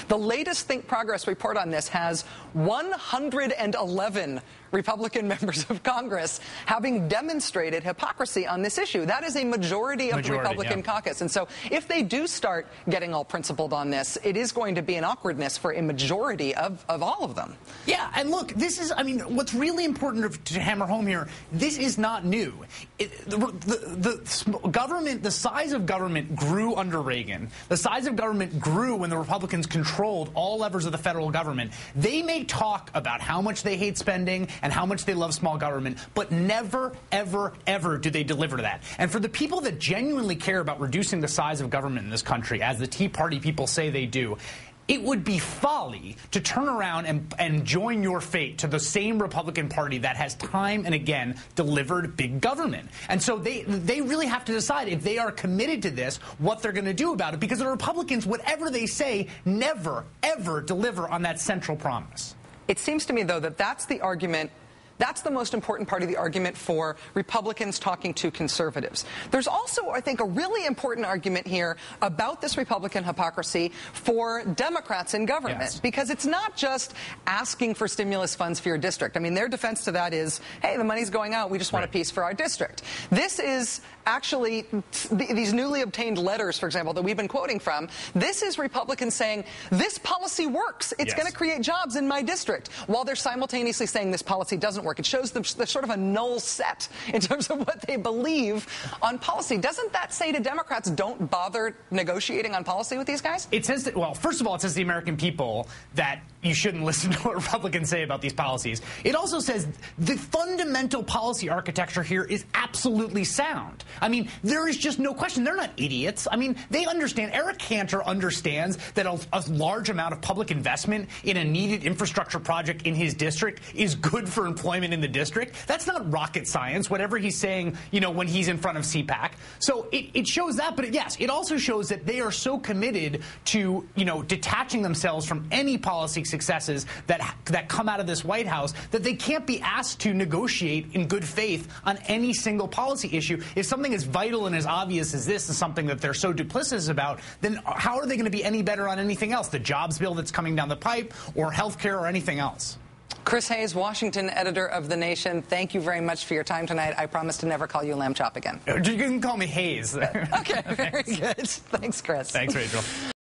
The latest Think Progress report on this has 111 Republican members of Congress having demonstrated hypocrisy on this issue. That is a majority of the Republican caucus. And so if they do start getting all principled on this, it is going to be an awkwardness for a majority of all of them. Yeah, and look, this is, I mean, what's really important to hammer home here, this is not new. The government, the size of government grew under Reagan. The size of government grew when the Republicans controlled all levers of the federal government. They may talk about how much they hate spending and how much they love small government, but never, ever, ever do they deliver to that. And for the people that genuinely care about reducing the size of government in this country, as the Tea Party people say they do, it would be folly to turn around and join your fate to the same Republican Party that has time and again delivered big government. And so they really have to decide if they are committed to this, what they're going to do about it, because the Republicans, whatever they say, never, ever deliver on that central promise. It seems to me, though, that that's the argument. That's the most important part of the argument for Republicans talking to conservatives. There's also, I think, a really important argument here about this Republican hypocrisy for Democrats in government, because it's not just asking for stimulus funds for your district. I mean, their defense to that is, hey, the money's going out. We just want a piece for our district. This is actually these newly obtained letters, for example, that we've been quoting from. This is Republicans saying this policy works. It's going to create jobs in my district, while they're simultaneously saying this policy doesn't work. It shows them they're sort of a null set in terms of what they believe on policy. Doesn't that say to Democrats, don't bother negotiating on policy with these guys? It says that, well, first of all, it says to the American people that you shouldn't listen to what Republicans say about these policies. It also says the fundamental policy architecture here is absolutely sound. I mean, there is just no question. They're not idiots. I mean, they understand. Eric Cantor understands that a large amount of public investment in a needed infrastructure project in his district is good for employment in the district. That's not rocket science, whatever he's saying, you know, when he's in front of CPAC. So it shows that. But yes, it also shows that they are so committed to, you know, detaching themselves from any policy successes that come out of this White House that they can't be asked to negotiate in good faith on any single policy issue. If something as vital and as obvious as this is something that they're so duplicitous about, then how are they going to be any better on anything else? The jobs bill that's coming down the pipe, or health care, or anything else? Chris Hayes, Washington editor of The Nation, thank you very much for your time tonight. I promise to never call you Lamb Chop again. You can call me Hayes. Okay, very good. Thanks, Chris. Thanks, Rachel.